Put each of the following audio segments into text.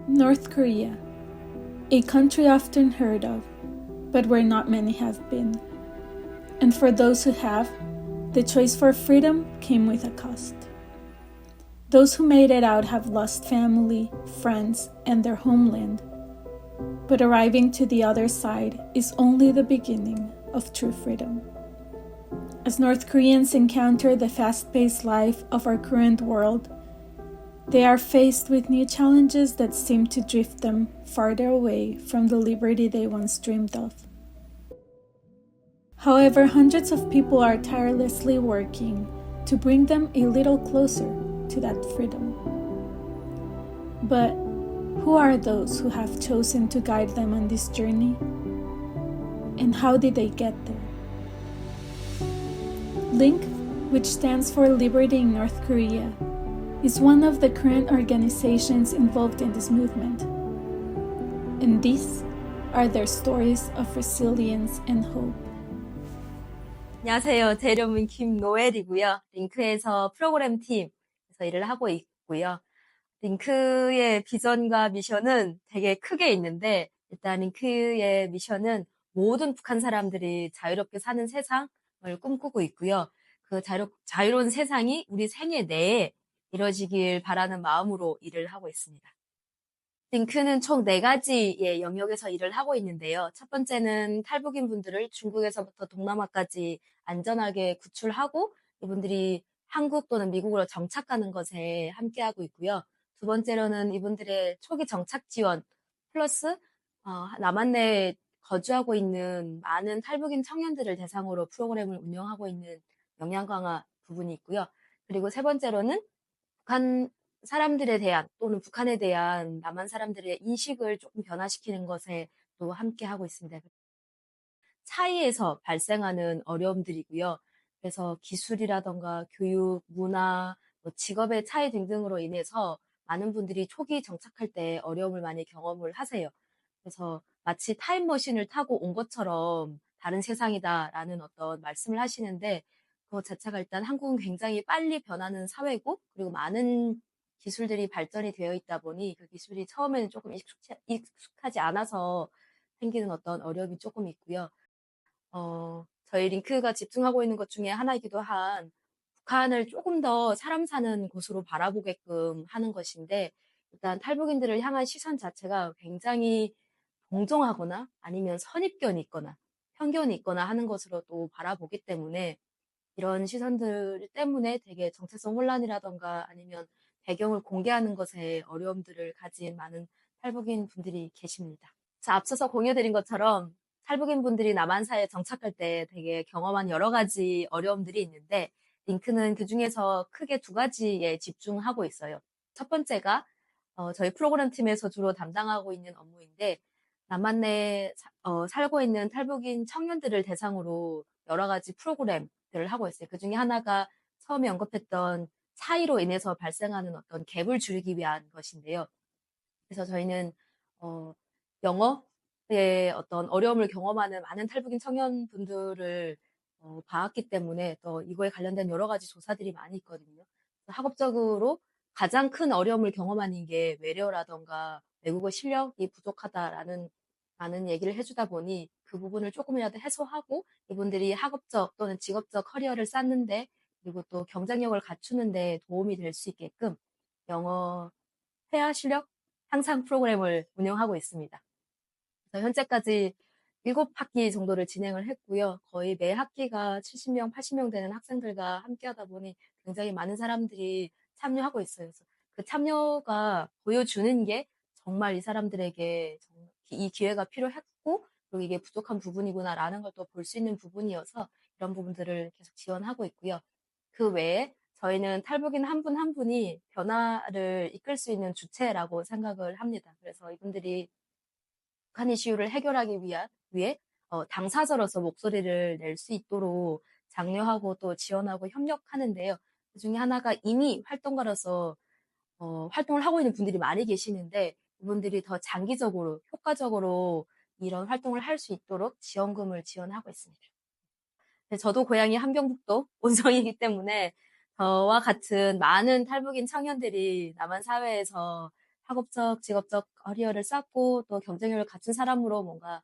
North Korea, a country often heard of, but where not many have been. And for those who have, the choice for freedom came with a cost. Those who made it out have lost family, friends, and their homeland. But arriving to the other side is only the beginning of true freedom. As North Koreans encounter the fast-paced life of our current world, they are faced with new challenges that seem to drift them farther away from the liberty they once dreamed of. However, hundreds of people are tirelessly working to bring them a little closer to that freedom. But who are those who have chosen to guide them on this journey? And how did they get there? LINK, which stands for Liberty in North Korea, is one of the current organizations involved in this movement. And these are their stories of resilience and hope. 안녕하세요. 제 이름은 김노엘이고요. 링크에서 프로그램 팀에서 일을 하고 있고요. 링크의 비전과 미션은 되게 크게 있는데, 일단 링크의 미션은 모든 북한 사람들이 자유롭게 사는 세상을 꿈꾸고 있고요. 그 자유로운 세상이 우리 생애 내에 이뤄지길 바라는 마음으로 일을 하고 있습니다. 링크는 총 4가지의 영역에서 일을 하고 있는데요. 첫 번째는 탈북인 분들을 중국에서부터 동남아까지 안전하게 구출하고 이분들이 한국 또는 미국으로 정착하는 것에 함께하고 있고요. 두 번째로는 이분들의 초기 정착 지원 플러스 남한 내에 거주하고 있는 많은 탈북인 청년들을 대상으로 프로그램을 운영하고 있는 역량 강화 부분이 있고요. 그리고 세 번째로는 북한 사람들에 대한 또는 북한에 대한 남한 사람들의 인식을 조금 변화시키는 것에 또 함께 하고 있습니다. 차이에서 발생하는 어려움들이고요. 그래서 기술이라던가 교육, 문화, 직업의 차이 등등으로 인해서 많은 분들이 초기 정착할 때 어려움을 많이 경험을 하세요. 그래서 마치 타임머신을 타고 온 것처럼 다른 세상이다라는 어떤 말씀을 하시는데 그것 자체가 일단 한국은 굉장히 빨리 변하는 사회고 그리고 많은 기술들이 발전이 되어 있다 보니 그 기술이 처음에는 조금 익숙하지 않아서 생기는 어떤 어려움이 조금 있고요. 저희 링크가 집중하고 있는 것 중에 하나이기도 한 북한을 조금 더 사람 사는 곳으로 바라보게끔 하는 것인데 일단 탈북인들을 향한 시선 자체가 굉장히 동정하거나 아니면 선입견이 있거나 편견이 있거나 하는 것으로 또 바라보기 때문에 이런 시선들 때문에 되게 정체성 혼란이라던가 아니면 배경을 공개하는 것에 어려움들을 가진 많은 탈북인 분들이 계십니다. 자, 앞서서 공유드린 것처럼 탈북인 분들이 남한사회에 정착할 때 되게 경험한 여러 가지 어려움들이 있는데 링크는 그 중에서 크게 2가지에 집중하고 있어요. 첫 번째가 저희 프로그램 팀에서 주로 담당하고 있는 업무인데 남한 내에 살고 있는 탈북인 청년들을 대상으로 여러 가지 프로그램들을 하고 있어요. 그 중에 하나가 처음에 언급했던 차이로 인해서 발생하는 어떤 갭을 줄이기 위한 것인데요. 그래서 저희는 영어의 어떤 어려움을 경험하는 많은 탈북인 청년분들을 봐왔기 때문에 또 이거에 관련된 여러 가지 조사들이 많이 있거든요. 학업적으로 가장 큰 어려움을 경험하는 게 외래어라던가 외국어 실력이 부족하다라는 많은 얘기를 해주다 보니 그 부분을 조금이라도 해소하고 이분들이 학업적 또는 직업적 커리어를 쌓는데 그리고 또 경쟁력을 갖추는데 도움이 될 수 있게끔 영어 회화 실력 향상 프로그램을 운영하고 있습니다. 그래서 현재까지 7학기 정도를 진행을 했고요. 거의 매 학기가 70명, 80명 되는 학생들과 함께 하다 보니 굉장히 많은 사람들이 참여하고 있어요. 그래서 그 참여가 보여주는 게 정말 이 사람들에게 이 기회가 필요했고 그리고 이게 부족한 부분이구나라는 걸 또 볼 수 있는 부분이어서 이런 부분들을 계속 지원하고 있고요. 그 외에 저희는 탈북인 한 분 한 분이 변화를 이끌 수 있는 주체라고 생각을 합니다. 그래서 이분들이 북한 이슈를 해결하기 위해 당사자로서 목소리를 낼 수 있도록 장려하고 또 지원하고 협력하는데요. 그 중에 하나가 이미 활동가로서 활동을 하고 있는 분들이 많이 계시는데 이분들이 더 장기적으로 효과적으로 이런 활동을 할 수 있도록 지원금을 지원하고 있습니다. 저도 고향이 함경북도 온성이기 때문에 저와 같은 많은 탈북인 청년들이 남한 사회에서 학업적, 직업적 커리어를 쌓고 또 경쟁력을 갖춘 사람으로 뭔가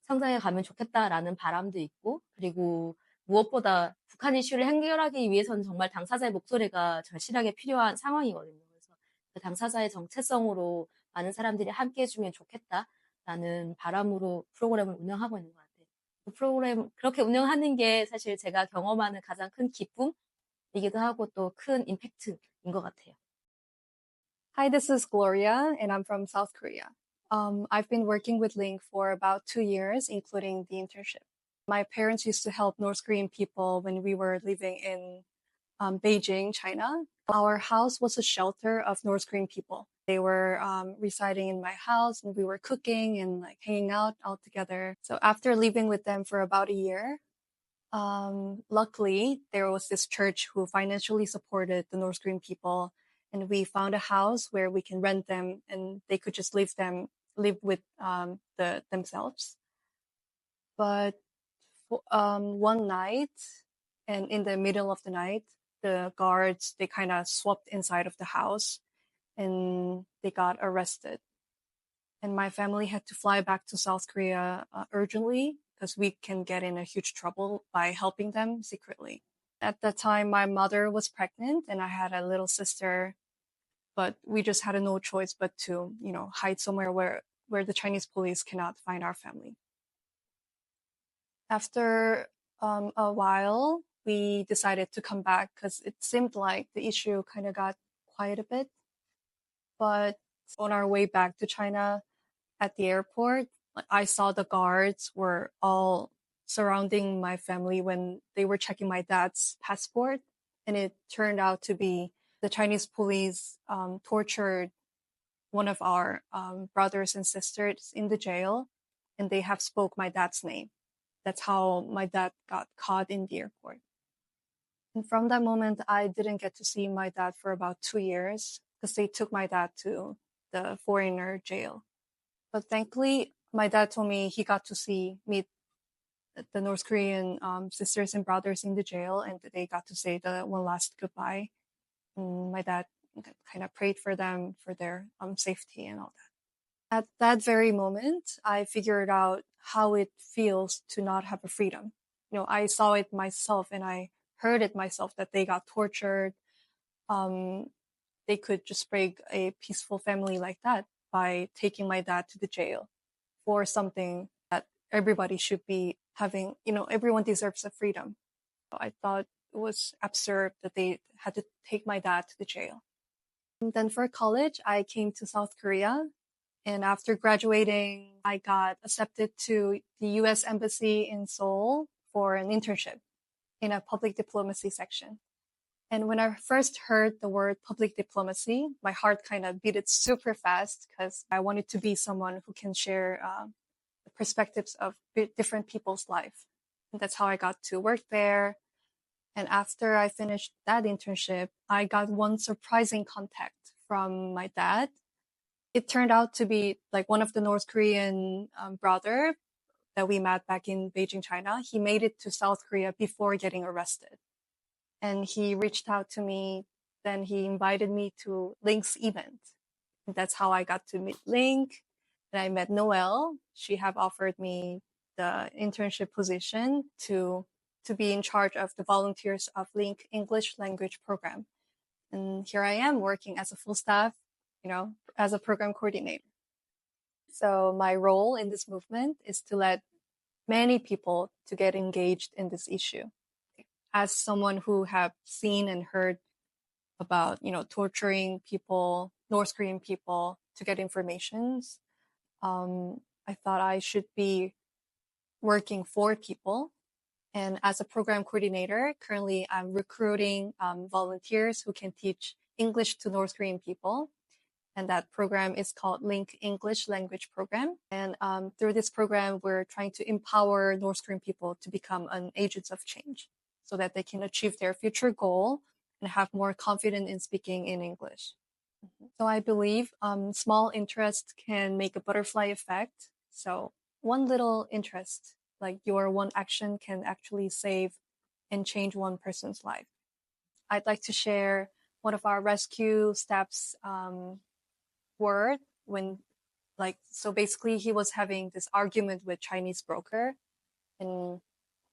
성장해 가면 좋겠다라는 바람도 있고, 그리고 무엇보다 북한 이슈를 해결하기 위해서는 정말 당사자의 목소리가 절실하게 필요한 상황이거든요. 그래서 그 당사자의 정체성으로 많은 사람들이 함께 해주면 좋겠다라는 바람으로 프로그램을 운영하고 있는 것 같아요. 그 프로그램 그렇게 운영하는 게 사실 제가 경험하는 가장 큰 기쁨이기도 하고 또 큰 임팩트인 것 같아요. Hi, this is Gloria, and I'm from South Korea. I've been working with Link for about 2 years, including the internship. My parents used to help North Korean people when we were living in Beijing, China. Our house was a shelter of North Korean people. They were residing in my house, and we were cooking and like hanging out all together. So after living with them for about a year, luckily there was this church who financially supported the North Korean people, and we found a house where we can rent them, and they could just live with themselves. But one night, and in the middle of the night, the guards, they kind of swapped inside of the house, and they got arrested. And my family had to fly back to South Korea urgently because we can get in a huge trouble by helping them secretly. At that time, my mother was pregnant and I had a little sister, but we just had no choice but to, hide somewhere where the Chinese police cannot find our family. After a while, we decided to come back because it seemed like the issue kind of got quiet a bit. But on our way back to China at the airport, I saw the guards were all surrounding my family when they were checking my dad's passport. And it turned out to be the Chinese police tortured one of our brothers and sisters in the jail, and they have spoke my dad's name. That's how my dad got caught in the airport. And from that moment, I didn't get to see my dad for about 2 years because they took my dad to the foreigner jail. But thankfully, my dad told me he got to meet the North Korean sisters and brothers in the jail, and they got to say the one last goodbye. And my dad kind of prayed for them for their safety and all that. At that very moment, I figured out how it feels to not have a freedom. I saw it myself and I heard it myself that they got tortured. They could just break a peaceful family like that by taking my dad to the jail for something that everybody should be having. Everyone deserves a freedom. I thought it was absurd that they had to take my dad to the jail. And then for college, I came to South Korea. And after graduating, I got accepted to the US Embassy in Seoul for an internship in a public diplomacy section. And when I first heard the word public diplomacy, my heart kind of beat it super fast because I wanted to be someone who can share the perspectives of different people's life. And that's how I got to work there. And after I finished that internship, I got one surprising contact from my dad. It turned out to be like one of the North Korean brother that we met back in Beijing, China. He made it to South Korea before getting arrested. And he reached out to me. Then he invited me to Link's event. And that's how I got to meet Link. And I met Noelle. She have offered me the internship position to be in charge of the volunteers of Link English language program. And here I am working as a full staff, as a program coordinator. So my role in this movement is to let many people to get engaged in this issue. As someone who have seen and heard about, torturing people, North Korean people to get informations, I thought I should be working for people. And as a program coordinator, currently I'm recruiting volunteers who can teach English to North Korean people. And that program is called Link English Language Program. And through this program, we're trying to empower North Korean people to become agents of change so that they can achieve their future goal and have more confidence in speaking in English. So I believe small interest can make a butterfly effect. So one little interest, like your one action, can actually save and change one person's life. I'd like to share one of our rescue staff's word when so basically he was having this argument with Chinese broker, and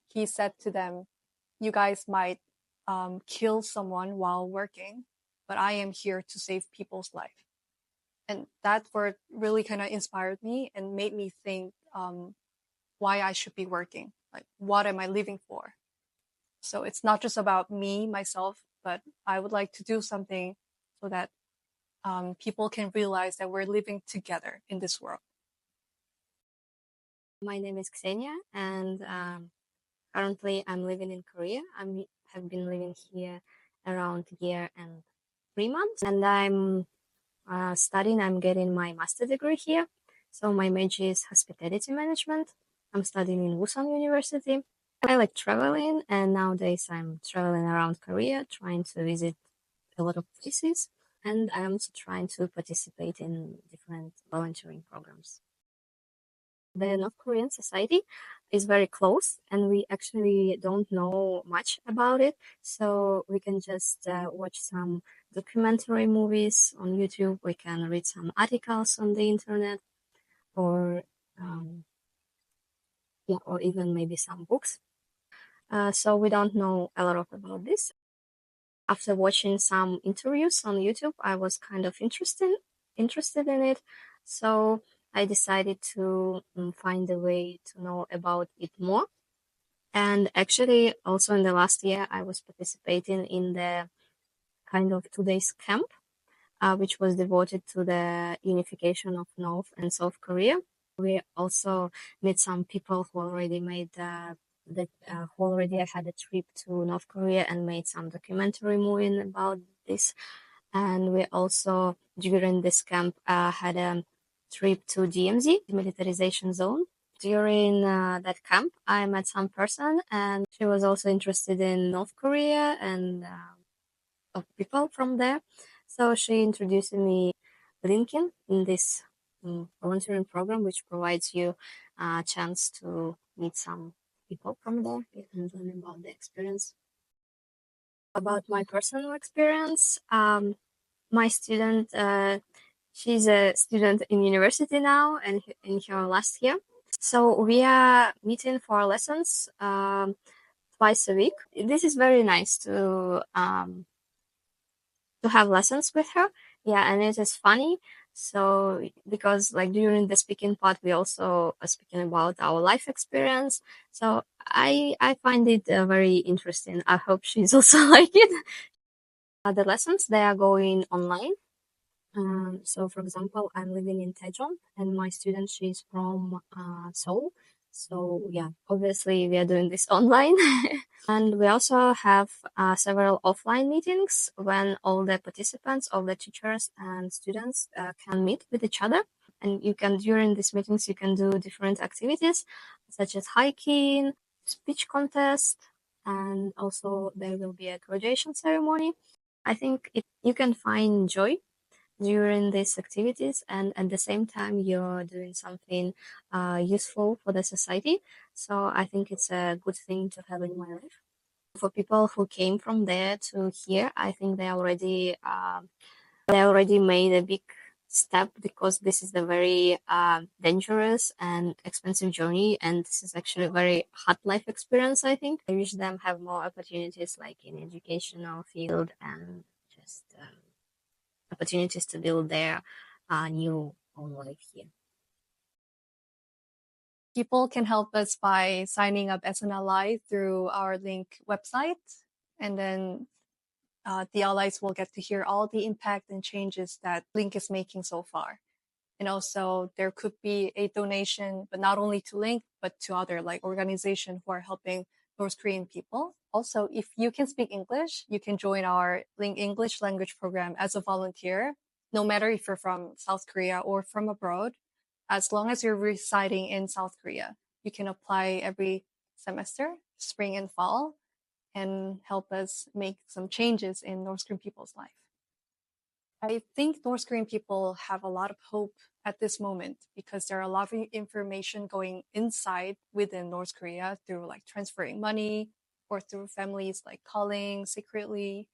he said to them, you guys might kill someone while working, but I am here to save people's life. And that word really kind of inspired me and made me think why I should be working. Like, what am I living for? So it's not just about me, myself, but I would like to do something so that people can realize that we're living together in this world. My name is Ksenia, and currently I'm living in Korea. I have been living here around a year and 3 months, and I'm studying. I'm getting my master degree here. So my major is hospitality management. I'm studying in Busan University. I like traveling, and nowadays I'm traveling around Korea, trying to visit a lot of places, and I'm also trying to participate in different volunteering programs. The North Korean society is very close, and we actually don't know much about it. So we can just watch some documentary movies on YouTube. We can read some articles on the internet, or or even maybe some books. So we don't know a lot about this. After watching some interviews on YouTube, I was kind of interested in it. So I decided to find a way to know about it more. And actually, also in the last year, I was participating in the kind of 2 days camp, which was devoted to the unification of North and South Korea. We also met some people who already made who already had a trip to North Korea and made some documentary movie about this. And we also, during this camp, had a trip to DMZ, militarization zone. During that camp, I met some person, and she was also interested in North Korea and of people from there. So she introduced me LinkedIn in this volunteering program, which provides you a chance to meet some people from there and learn about the experience. About my personal experience, my student, she's a student in university now and in her last year. So we are meeting for lessons twice a week. This is very nice to have lessons with her. Yeah, and it is funny. So because like during the speaking part, we also are speaking about our life experience. So I find it very interesting. I hope she's also like it. The lessons, they are going online. So for example, I'm living in Daejeon and my student, she's from Seoul. So yeah, obviously we are doing this online. And we also have several offline meetings when all the participants, all the teachers and students can meet with each other. And you can, during these meetings, you can do different activities such as hiking, speech contest, and also there will be a graduation ceremony. I think you can find joy during these activities, and at the same time you're doing something useful for the society. So I think it's a good thing to have in my life. For people who came from there to here, I think they already made a big step, because this is a very dangerous and expensive journey, and this is actually a very hard life experience. I think I wish them have more opportunities like in educational field and just opportunities to build their new own life here. People can help us by signing up as an ally through our link website, and then the allies will get to hear all the impact and changes that Link is making so far. And also there could be a donation, but not only to Link, but to other like organizations who are helping North Korean people. Also, if you can speak English, you can join our Link English language program as a volunteer, no matter if you're from South Korea or from abroad. As long as you're residing in South Korea, you can apply every semester, spring and fall, and help us make some changes in North Korean people's life. I think North Korean people have a lot of hope at this moment because there are a lot of information going inside within North Korea through like transferring money or through families like calling secretly.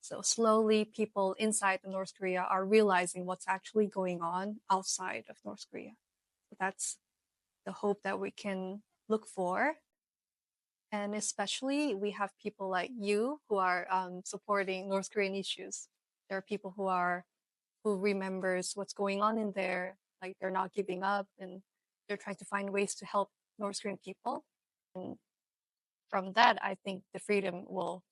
So slowly people inside the North Korea are realizing what's actually going on outside of North Korea. So that's the hope that we can look for. And especially we have people like you who are supporting North Korean issues. There are people who remembers what's going on in there, like they're not giving up and they're trying to find ways to help North Korean people. And from that, I think the freedom will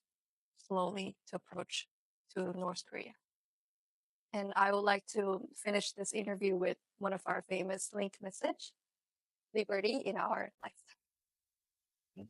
slowly to approach to North Korea. And I would like to finish this interview with one of our famous link message, liberty in our lifetime.